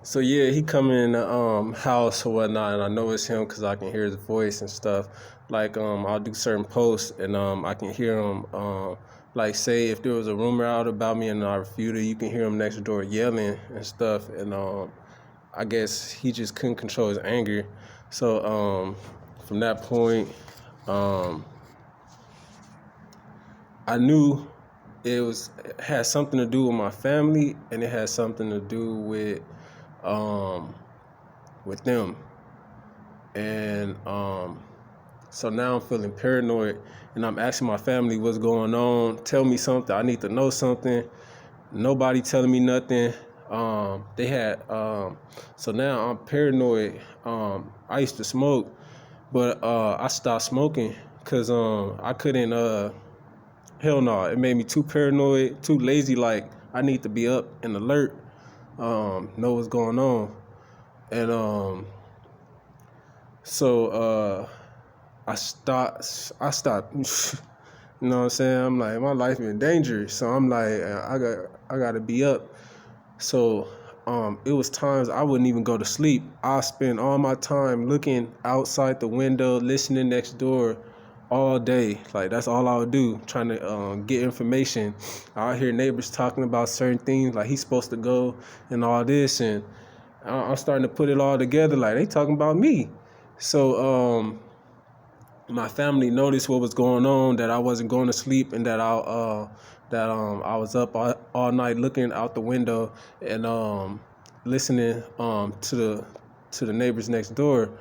So yeah, he come in the house or whatnot, and I know it's him because I can hear his voice and stuff. Like I'll do certain posts, and I can hear him. Like say if there was a rumor out about me and I refute it, you can hear him next door yelling and stuff. And I guess he just couldn't control his anger. So from that point, um, I knew it had something to do with my family, and it had something to do um, with them. And so now I'm feeling paranoid, and I'm asking my family what's going on. Tell me something. I need to know something. Nobody telling me nothing. They had so now I'm paranoid. I used to smoke, but I stopped smoking because I couldn't. Hell no, it made me too paranoid, too lazy. Like I need to be up and alert, know what's going on, and so I stopped. You know what I'm saying? I'm like, my life in danger. So I'm like, I gotta be up. So it was times I wouldn't even go to sleep. I spend all my time looking outside the window, listening next door all day. Like that's all I would do, trying to get information. I hear neighbors talking about certain things, like he's supposed to go and all this, and I'm starting to put it all together. Like they talking about me. So my family noticed what was going on, that I wasn't going to sleep, and that I was up all night looking out the window and listening to the neighbors next door,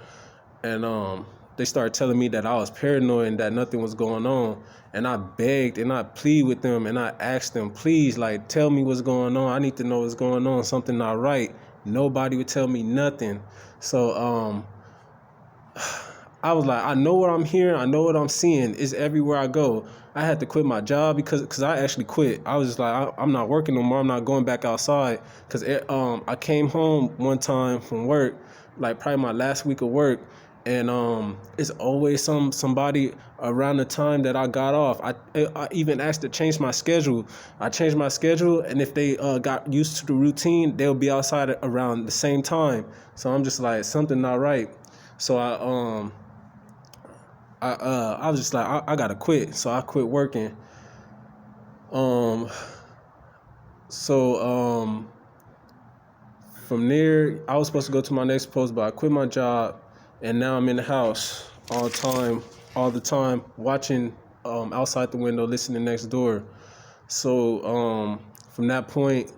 and they started telling me that I was paranoid and that nothing was going on. And I begged and I pleaded with them and I asked them, please, like, tell me what's going on. I need to know what's going on. Something not right. Nobody would tell me nothing. So I was like, I know what I'm hearing. I know what I'm seeing. It's everywhere I go. I had to quit my job because I actually quit. I was just like, I'm not working no more. I'm not going back outside because I came home one time from work, like probably my last week of work, and it's always somebody around the time that I got off. I even asked to change my schedule. I changed my schedule, and if they got used to the routine, they'll be outside around the same time. So I'm just like, something not right. So I was just like, I gotta quit. So I quit working. Um, so from there, I was supposed to go to my next post, but I quit my job, and now I'm in the house all the time, watching outside the window, listening next door. So from that point,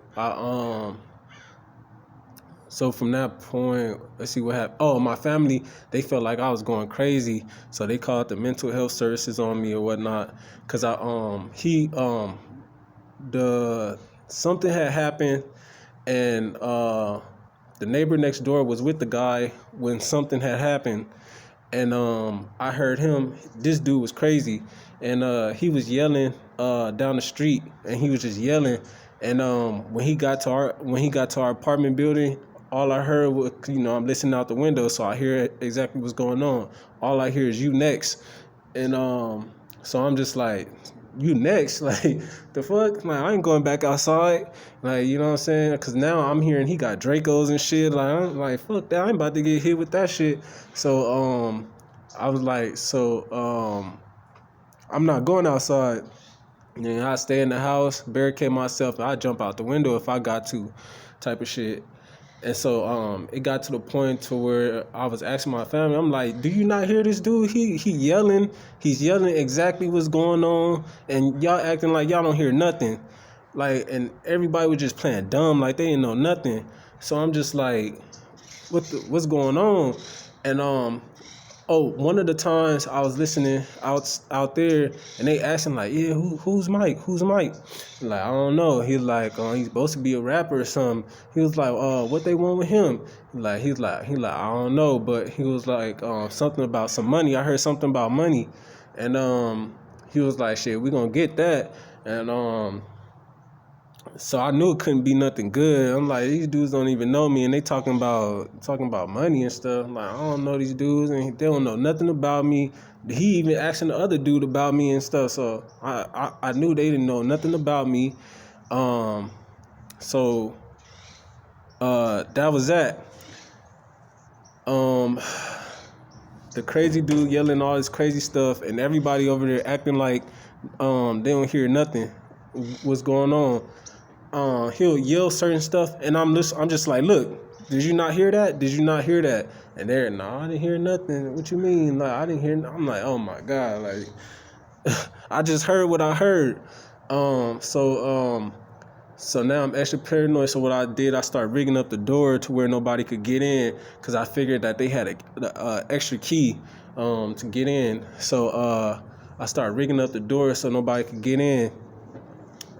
let's see what happened. Oh, my family, they felt like I was going crazy, so they called the mental health services on me or whatnot. Cause the something had happened, and the neighbor next door was with the guy when something had happened, and I heard him. This dude was crazy, and he was yelling down the street, and he was just yelling. And when he got to our apartment building, all I heard was, I'm listening out the window, so I hear exactly what's going on. All I hear is "you next," and so I'm just like, "You next?" Like the fuck? Like I ain't going back outside. Like you know what I'm saying? Because now I'm hearing he got Dracos and shit. Like I'm like, fuck that. I ain't about to get hit with that shit. So I was like, I'm not going outside. And I stay in the house, barricade myself, and I jump out the window if I got to, type of shit. And so it got to the point to where I was asking my family, I'm like, do you not hear this dude? He yelling. He's yelling exactly what's going on, and y'all acting like y'all don't hear nothing. Like, and everybody was just playing dumb, like they didn't know nothing. So I'm just like, what's going on? And one of the times I was listening out there, and they asking like, yeah, who's Mike? Who's Mike? Like I don't know. He's like, he's supposed to be a rapper or something. He was like, what they want with him? He's like, I don't know, but he was like, something about some money. I heard something about money, and he was like, shit, we gonna get that, and so I knew it couldn't be nothing good. I'm like, these dudes don't even know me, and they talking about money and stuff. I'm like, I don't know these dudes, and they don't know nothing about me. He even asking the other dude about me and stuff. So I knew they didn't know nothing about me. So That was that. Um, the crazy dude yelling all this crazy stuff, and everybody over there acting like they don't hear nothing. What's going on? He'll yell certain stuff, and I'm just like, look, did you not hear that? Did you not hear that? And they're, no, I didn't hear nothing. What you mean? Like, I didn't hear. I'm like, oh my god, like, I just heard what I heard. Um, so um, so now I'm extra paranoid. So what I did, I started rigging up the door to where nobody could get in, because I figured that they had a extra key to get in. So I started rigging up the door so nobody could get in,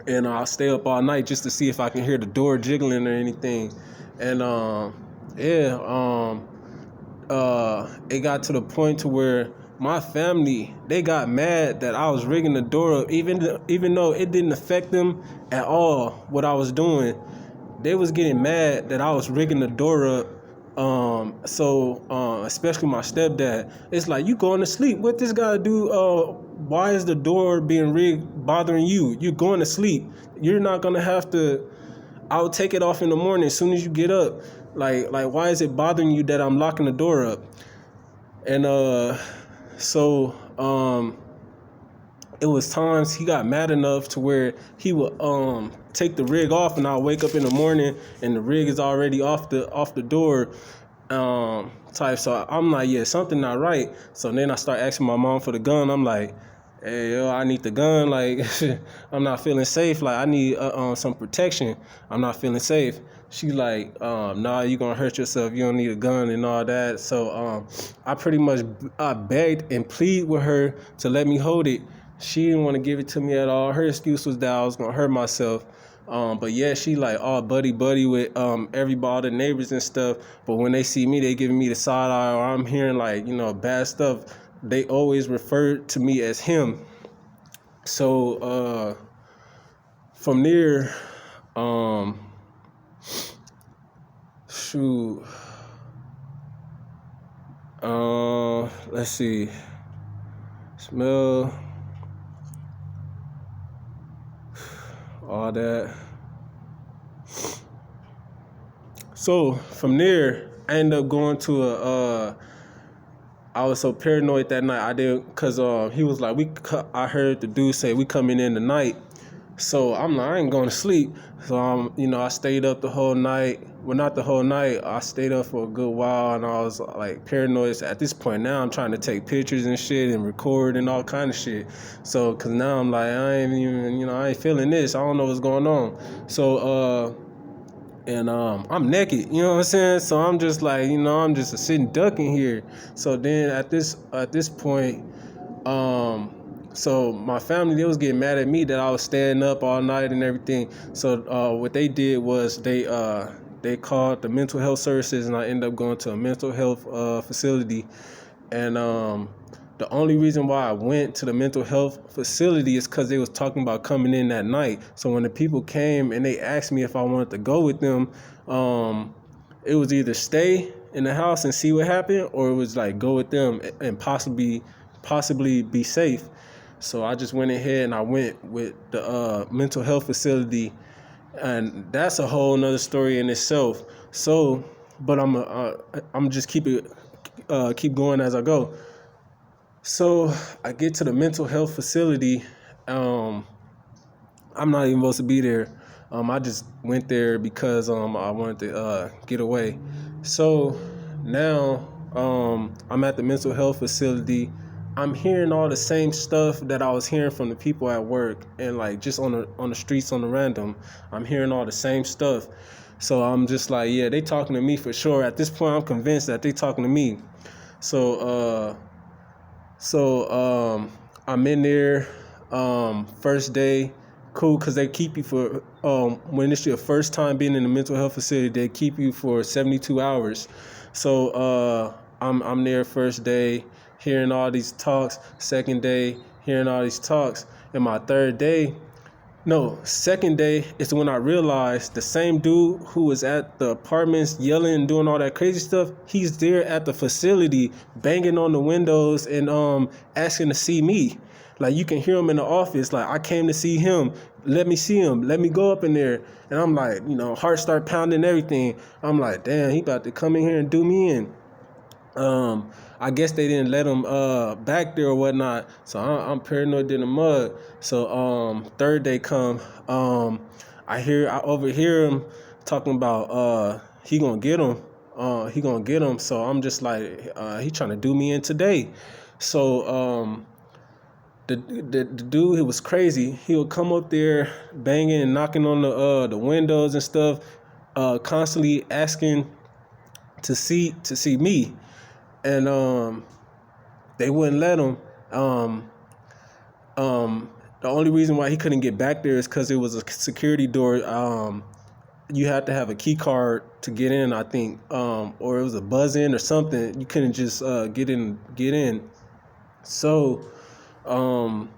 and I'll stay up all night just to see if I can hear the door jiggling or anything. And yeah, it got to the point to where my family, they got mad that I was rigging the door up, even though it didn't affect them at all what I was doing. They was getting mad that I was rigging the door up. Especially my stepdad, it's like, you going to sleep. What this gotta do? Why is the door being rigged bothering you? You're going to sleep. You're not gonna have to. I'll take it off in the morning as soon as you get up. Like why is it bothering you that I'm locking the door up? And so it was times he got mad enough to where he would take the rig off, and I'll wake up in the morning and the rig is already off the door type. So I'm like, yeah, something not right. So then I start asking my mom for the gun. I'm like, hey, yo, I need the gun. Like, I'm not feeling safe. Like, I need some protection. I'm not feeling safe. She's like, nah, you gonna hurt yourself. You don't need a gun and all that. So I pretty much begged and pleaded with her to let me hold it. She didn't want to give it to me at all. Her excuse was that I was gonna hurt myself. But yeah, she like all buddy with everybody, all the neighbors and stuff. But when they see me, they giving me the side eye, or I'm hearing like, bad stuff. They always refer to me as him. So from there, shoot, let's see, smell, all that. So from there, I ended up going to I was so paranoid that night. I didn't, cause he was like, I heard the dude say we coming in tonight. So I'm like, I ain't going to sleep. So I stayed up the whole night. Well, not the whole night. I stayed up for a good while, and I was like paranoid. At this point now, I'm trying to take pictures and shit and record and all kind of shit. So, cause now I'm like, I ain't feeling this. I don't know what's going on. So, and I'm naked, you know what I'm saying? So I'm just like, I'm just a sitting duck in here. So then at this point, so my family, they was getting mad at me that I was staying up all night and everything. So what they did was they called the mental health services, and I ended up going to a mental health facility. And the only reason why I went to the mental health facility is because they was talking about coming in that night. So when the people came and they asked me if I wanted to go with them, it was either stay in the house and see what happened, or it was like go with them and possibly be safe. So I just went ahead and I went with the mental health facility, and that's a whole nother story in itself. So, but I'm just keep going as I go. So I get to the mental health facility. I'm not even supposed to be there. I just went there because I wanted to get away. So now I'm at the mental health facility. I'm hearing all the same stuff that I was hearing from the people at work, and like just on the streets on the random. I'm hearing all the same stuff. So I'm just like, yeah, they talking to me for sure. At this point, I'm convinced that they talking to me. So I'm in there, first day, cool, because they keep you for, when it's your first time being in a mental health facility, they keep you for 72 hours. So I'm there first day, hearing all these talks, second day, hearing all these talks, and my second day is when I realized the same dude who was at the apartments yelling and doing all that crazy stuff, he's there at the facility banging on the windows and asking to see me. Like, you can hear him in the office. Like, I came to see him. Let me see him. Let me go up in there. And I'm like, heart start pounding, everything. I'm like, damn, he about to come in here and do me in. I guess they didn't let him back there or whatnot. So I'm paranoid in the mud. So third day come, I overhear him talking about he gonna get him. He gonna get him. So I'm just like, he trying to do me in today. So the dude, he was crazy. He would come up there banging and knocking on the windows and stuff, constantly asking to see me. And they wouldn't let him. The only reason why he couldn't get back there is because it was a security door. You had to have a key card to get in, I think, or it was a buzz in or something. You couldn't just get in. So now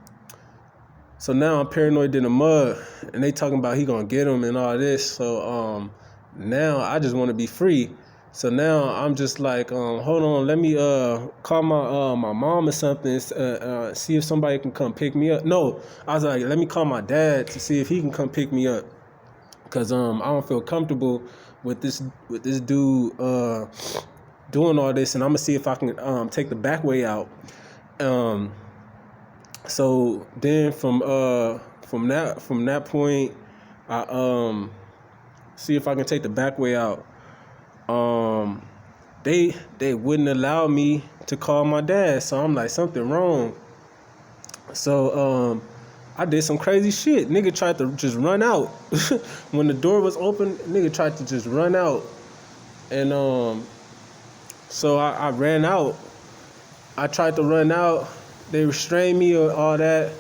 I'm paranoid in the mud, and they talking about he gonna get him and all this. So now I just want to be free. So now I'm just like, hold on, let me call my mom or something, see if somebody can come pick me up. No, I was like, let me call my dad to see if he can come pick me up, cause I don't feel comfortable with this dude doing all this, and I'm gonna see if I can take the back way out. So then from that point, I see if I can take the back way out. They wouldn't allow me to call my dad, so I'm like, something wrong. So I did some crazy shit. Nigga tried to just run out. When the door was open, nigga tried to just run out. And so I ran out. I tried to run out. They restrained me or all that.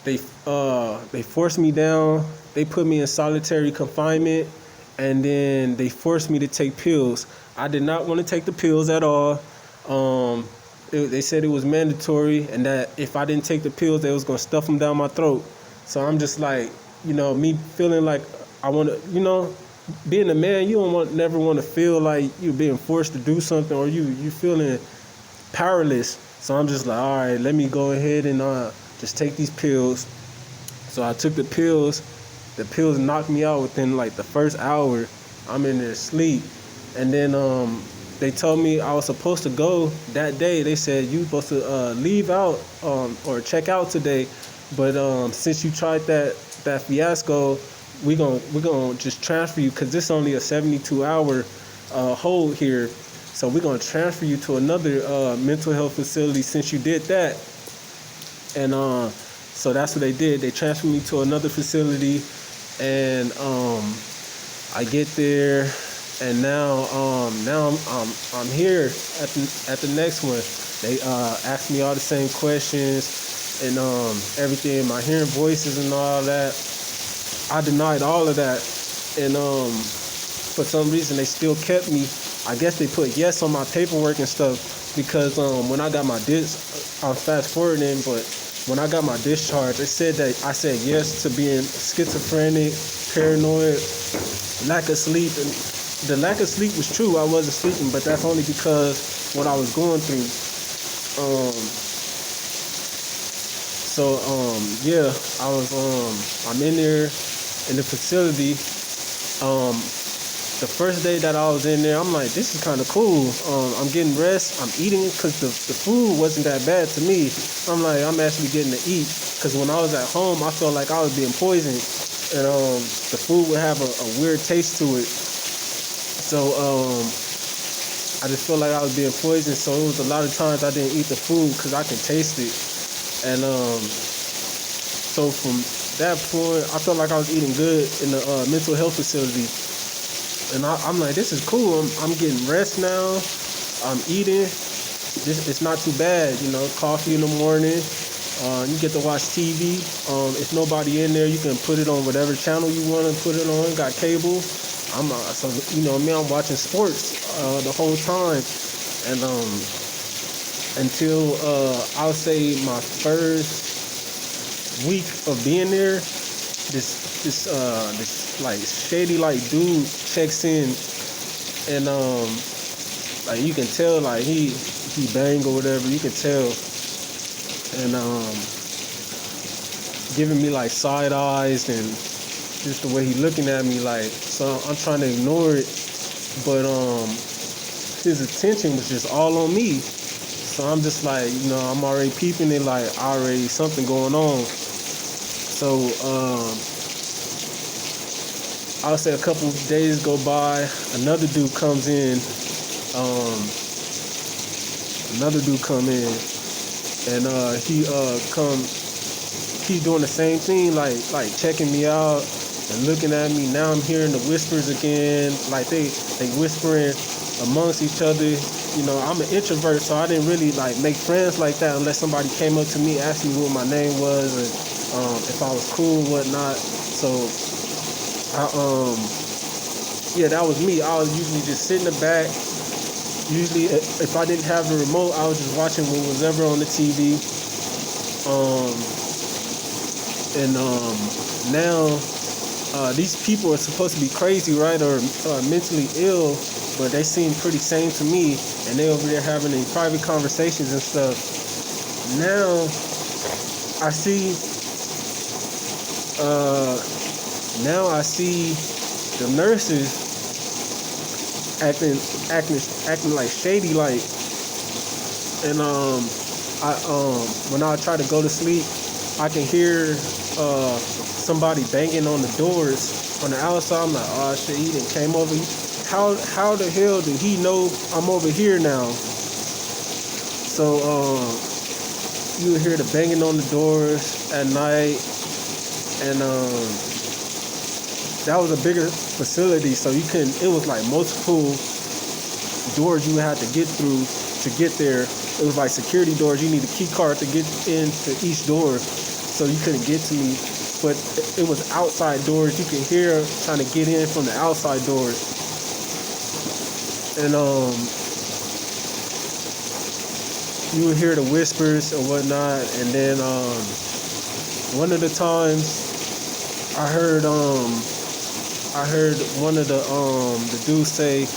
They forced me down. They put me in solitary confinement, and then they forced me to take pills. I did not want to take the pills at all. They said it was mandatory, and that if I didn't take the pills, they was gonna stuff them down my throat. So I'm just like, me feeling like I want to, being a man, you never want to feel like you're being forced to do something, or you feeling powerless. So I'm just like, all right, let me go ahead and just take these pills. So I took the pills. The pills knocked me out within like the first hour. I'm in there asleep. And then they told me I was supposed to go that day. They said you supposed to leave out or check out today. But since you tried that fiasco, we're gonna just transfer you, because this is only a 72-hour hold here. So we're gonna transfer you to another mental health facility since you did that. And so that's what they did. They transferred me to another facility, and I get there, and now I'm here at the next one. They asked me all the same questions and everything. My hearing voices and all that. I denied all of that, and for some reason they still kept me. I guess they put yes on my paperwork and stuff, because when I got my I'm fast forwarding, but when I got my discharge, it said that I said yes to being schizophrenic, paranoid, lack of sleep. And the lack of sleep was true. I wasn't sleeping, but that's only because what I was going through. Yeah, I'm in there in the facility. The first day that I was in there, I'm like, this is kind of cool. I'm getting rest. I'm eating, because the food wasn't that bad to me. I'm like, I'm actually getting to eat, because when I was at home, I felt like I was being poisoned, and the food would have a weird taste to it. So I just felt like I was being poisoned. So it was a lot of times I didn't eat the food because I can taste it. And so from that point, I felt like I was eating good in the mental health facility. And I'm like, this is cool. I'm getting rest now. I'm eating. It's not too bad, coffee in the morning. You get to watch TV. If nobody in there, you can put it on whatever channel you want to put it on. Got cable. I'm watching sports the whole time. And until I'll say my first week of being there, this like shady like dude checks in, and like you can tell like he bang or whatever, you can tell. And giving me like side eyes and just the way he looking at me, like, so I'm trying to ignore it, but his attention was just all on me. So I'm just like, I'm already peeping it, like already something going on. So I'll say a couple of days go by, another dude comes in, and he doing the same thing, like checking me out and looking at me. Now I'm hearing the whispers again, like they whispering amongst each other. I'm an introvert, so I didn't really like make friends like that unless somebody came up to me, asked me what my name was, and if I was cool and whatnot. So yeah, that was me. I was usually just sit in the back. Usually, if I didn't have the remote, I was just watching what was ever on the TV. Now these people are supposed to be crazy, right, or mentally ill, but they seem pretty sane to me, and they over there having these private conversations and stuff. Now I see the nurses acting like shady, like, and when I try to go to sleep, I can hear somebody banging on the doors on the outside. I'm like, oh shit, he done came over. How the hell did he know I'm over here now? So you hear the banging on the doors at night, and that was a bigger facility, so it was like multiple doors you had to get through to get there. It was like security doors. You need a key card to get into each door, so you couldn't get to me. But it was outside doors. You can hear trying to get in from the outside doors. And you would hear the whispers and whatnot. And then one of the times I heard one of the dudes say,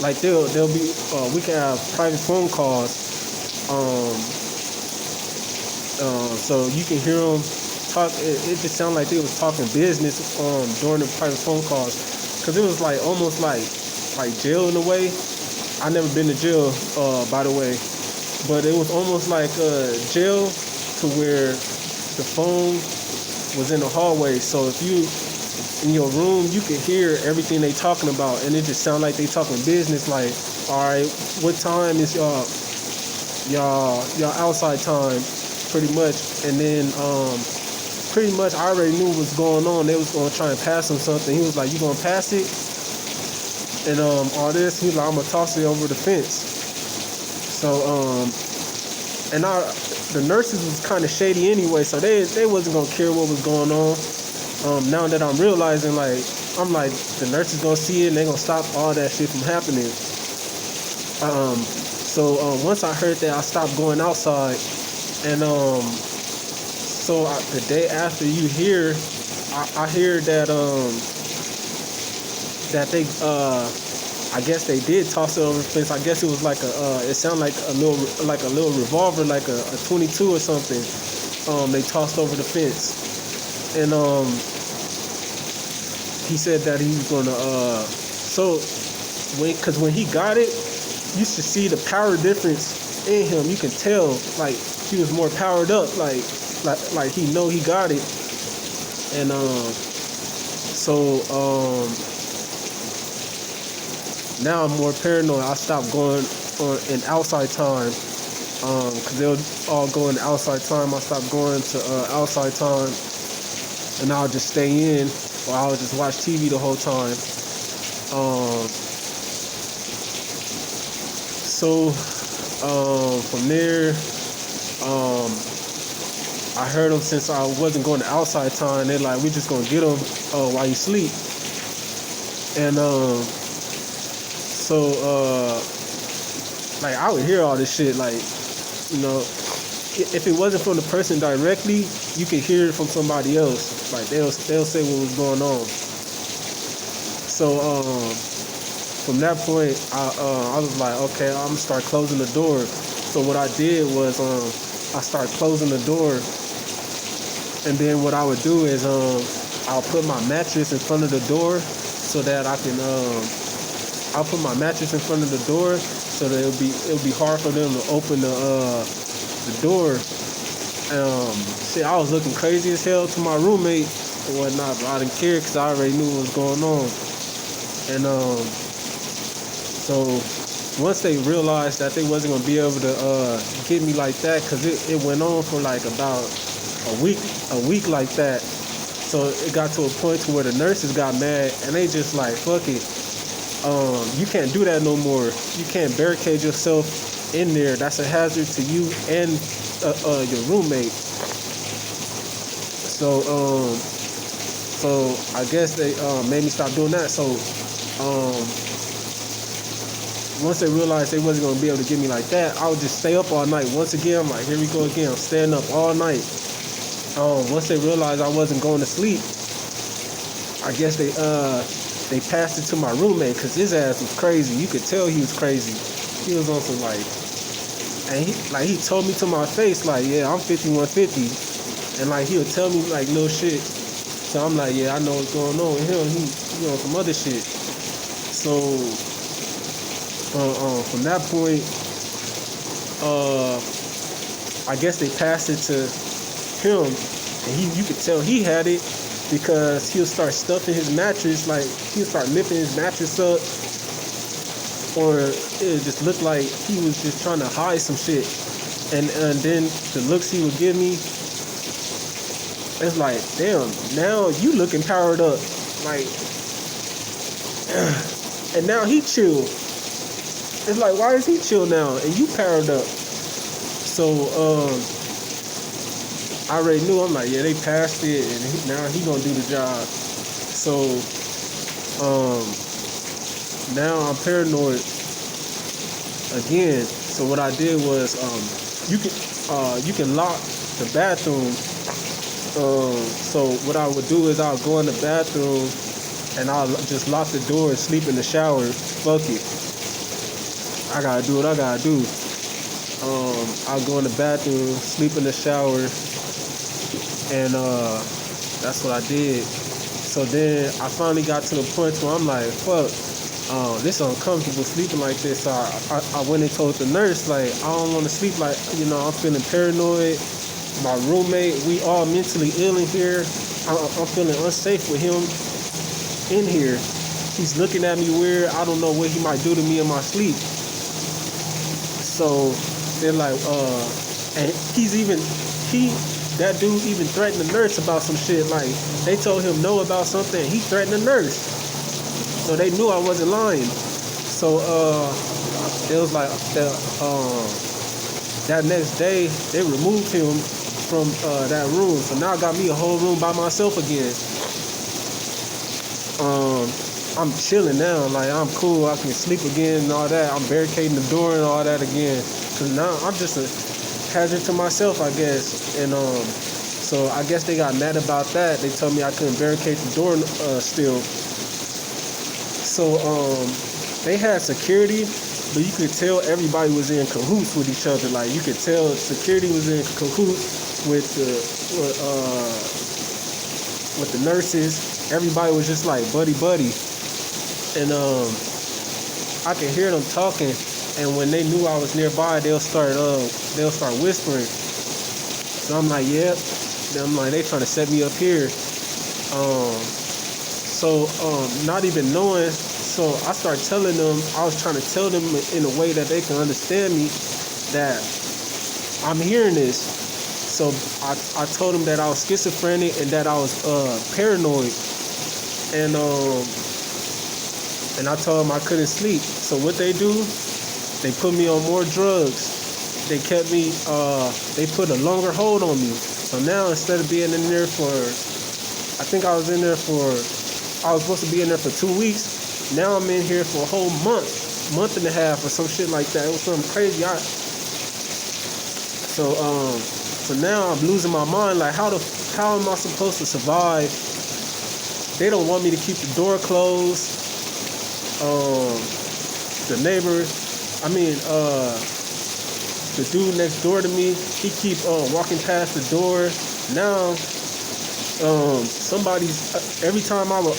like, they'll be we can have private phone calls, so you can hear them talk. It just sounded like they was talking business during the private phone calls, because it was like almost like jail in a way. I never been to jail, by the way, but it was almost like jail, to where the phone was in the hallway. So if you in your room, you can hear everything they talking about, and it just sound like they talking business. Like, all right, what time is y'all outside time, pretty much. And then pretty much I already knew what was going on. They was gonna try and pass him something. He was like, "You gonna pass it?" And all this, he was like, "I'm gonna toss it over the fence." So and the nurses was kind of shady anyway, so they wasn't gonna care what was going on. Now that I'm realizing, like, I'm like, the nurses gonna see it and they gonna stop all that shit from happening. So once I heard that, I stopped going outside. And so the day after, you hear, I hear that that they I guess they did toss it over the fence. I guess it was like it sounded like a little revolver, like a 22 or something. They tossed over the fence. And he said that he was gonna because when he got it, you should see the power difference in him. You can tell, like, he was more powered up, like he know he got it. And now I'm more paranoid. I stopped going in outside time, because they'll all go in outside time. I stopped going to outside time, and I'll just stay in, or I'll just watch TV the whole time. So from there, I heard them, since I wasn't going to outside time. They're like, "We just gonna get them while you sleep." And like, I would hear all this shit, like, if it wasn't from the person directly, you could hear it from somebody else. Like, they'll say what was going on. So from that point, I was like, okay, I'm gonna start closing the door. So what I did was I started closing the door, And then what I would do is I'll put my mattress in front of the door so that I can I'll put my mattress in front of the door so that it'll be hard for them to open the door. Shit, I was looking crazy as hell to my roommate and whatnot, but I didn't care because I already knew what was going on. And so once they realized that they wasn't gonna be able to get me like that, because it went on for like about a week like that. So it got to a point to where the nurses got mad and they just like, fuck it. You can't do that no more. You can't barricade yourself in there. That's a hazard to you and your roommate. So I guess they made me stop doing that. So once they realized they wasn't gonna be able to get me like that, I would just stay up all night. Once again, I'm like, here we go again. I'm staying up all night. Once they realized I wasn't going to sleep, I guess they passed it to my roommate because his ass was crazy. You could tell he was crazy. He was on some like, and he told me to my face like, yeah, I'm 5150, and like he'll tell me like little shit. So I'm like, yeah, I know what's going on with him. He on some other shit. So from that point, I guess they passed it to him, and you could tell he had it because he'll start stuffing his mattress, like he'll start lifting his mattress up, or it just looked like he was just trying to hide some shit. And then the looks he would give me, it's like, damn, now you looking powered up, like, and now he chill. It's like, why is he chill now and you powered up? So I already knew. I'm like, yeah, they passed it, and now he gonna do the job. So now I'm paranoid again. So what I did was you can lock the bathroom. So what I would do is I'll go in the bathroom and I'll just lock the door and sleep in the shower. Fuck it. I gotta do what I gotta do. I'll go in the bathroom, sleep in the shower, and that's what I did. So then I finally got to the point where I'm like, fuck, this uncomfortable sleeping like this. So I went and told the nurse, like, I don't want to sleep like, I'm feeling paranoid. My roommate, we all mentally ill in here. I'm feeling unsafe with him in here. He's looking at me weird. I don't know what he might do to me in my sleep. So they're like, and that dude even threatened the nurse about some shit. Like, they told him no about something. He threatened the nurse. So they knew I wasn't lying. So it was like that next day they removed him from that room. So now I got me a whole room by myself again. I'm chilling now. Like, I'm cool. I can sleep again and all that. I'm barricading the door and all that again. Cause now I'm just a hazard to myself, I guess. And so I guess they got mad about that. They told me I couldn't barricade the door still. So they had security, but you could tell everybody was in cahoots with each other. Like, you could tell security was in cahoots with the nurses. Everybody was just like buddy. And I could hear them talking. And when they knew I was nearby, they'll start whispering. So I'm like, yep. Yeah. I'm like, they trying to set me up here. So not even knowing. So I started telling them. I was trying to tell them in a way that they can understand me that I'm hearing this. So I told them that I was schizophrenic and that I was paranoid. And I told them I couldn't sleep. So what they do? They put me on more drugs. They kept me, they put a longer hold on me. So now instead of being in there I was supposed to be in there for 2 weeks. Now I'm in here for a whole month and a half or some shit like that. It was something crazy. So now I'm losing my mind. Like, how am I supposed to survive? They don't want me to keep the door closed. The neighbor, the dude next door to me, he keep walking past the door. Now Every time I would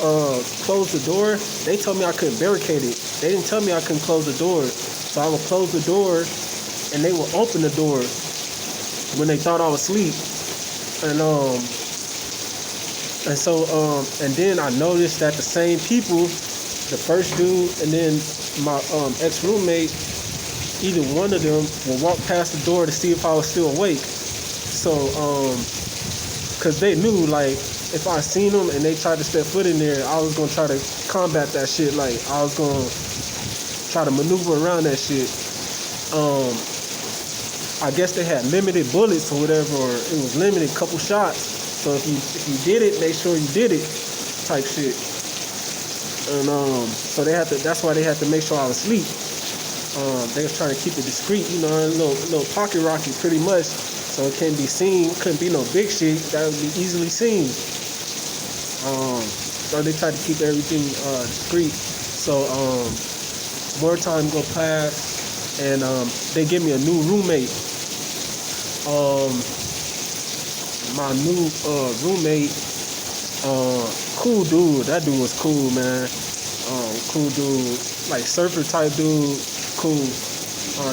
close the door, they told me I couldn't barricade it. They didn't tell me I couldn't close the door. So I would close the door, and they would open the door when they thought I was asleep. And then I noticed that the same people, the first dude and then my ex-roommate, either one of them will walk past the door to see if I was still awake. So, cause they knew, like, if I seen them and they tried to step foot in there, I was gonna try to combat that shit. Like, I was gonna try to maneuver around that shit. I guess they had limited bullets or whatever, or it was limited couple shots. So if you did it, make sure you did it, type shit. And so that's why they had to make sure I was asleep. They was trying to keep it discreet, you know, a little pocket rocket pretty much, so it couldn't be seen. Couldn't be no big shit that would be easily seen. So they tried to keep everything discreet. So more time go past, and they give me a new roommate. My new roommate, cool dude. That dude was cool, man. Cool dude, like surfer type dude. Cool.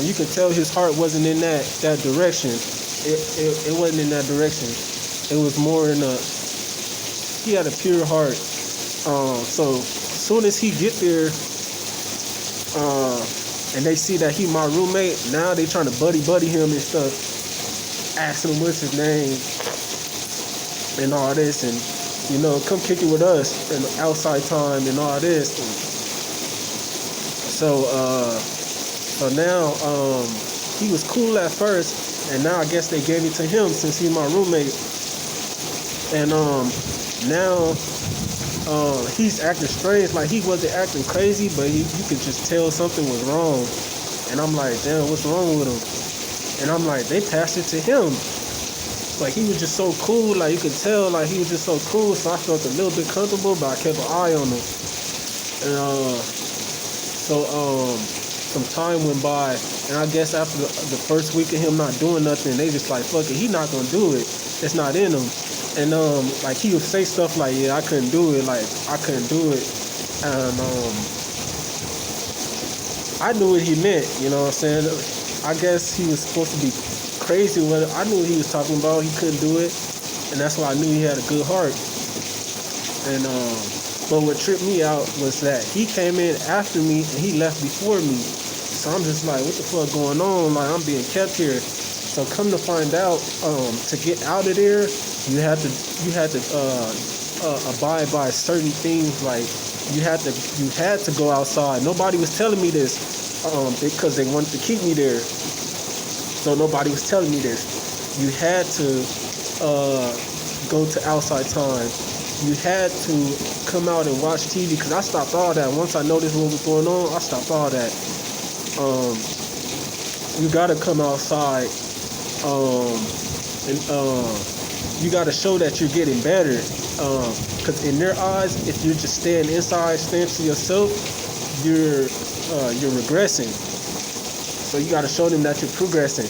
You can tell his heart wasn't in that direction. It wasn't in that direction. It was more in he had a pure heart. So as soon as he get there, and they see that he my roommate, now they trying to buddy him and stuff, asking him what's his name and all this, and you know, come kick it with us and outside time and all this. And so now he was cool at first, and now I guess they gave it to him since he's my roommate. And now he's acting strange, like he wasn't acting crazy, but you could just tell something was wrong. And I'm like, damn, what's wrong with him? And I'm like, they passed it to him. Like, he was just so cool, like you could tell, like he was just so cool. So I felt a little bit comfortable, but I kept an eye on him. And some time went by, and I guess after the first week of him not doing nothing, they just like, fuck it, he not gonna do it. It's not in him. And like he would say stuff like, yeah, I couldn't do it, like I couldn't do it. And I knew what he meant, you know what I'm saying? I guess he was supposed to be crazy with it. I knew what he was talking about. He couldn't do it, and that's why I knew he had a good heart. And but what tripped me out was that he came in after me and he left before me. So I'm just like, what the fuck going on? Like, I'm being kept here. So come to find out, to get out of there, you had to abide by certain things. Like you had to go outside. Nobody was telling me this, because they wanted to keep me there. So nobody was telling me this. You had to go to outside time. You had to come out and watch TV, because I stopped all that. Once I noticed what was going on, I stopped all that. You gotta come outside, and you gotta show that you're getting better. Because in their eyes, if you're just staying inside, staying to yourself, you're regressing. So you gotta show them that you're progressing.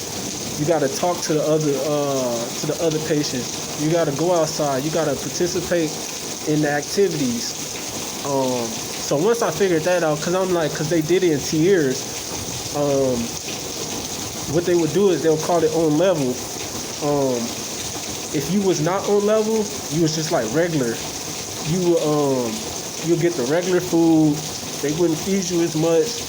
You gotta talk to the other patients. You gotta go outside. You gotta participate in the activities. So once I figured that out, because they did it in tiers. What they would do is they'll call it on level. If you was not on level, you was just like regular. You'll get the regular food. They wouldn't feed you as much.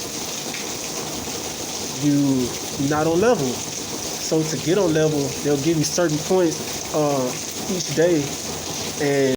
You're not on level. So to get on level, they'll give you certain points each day, and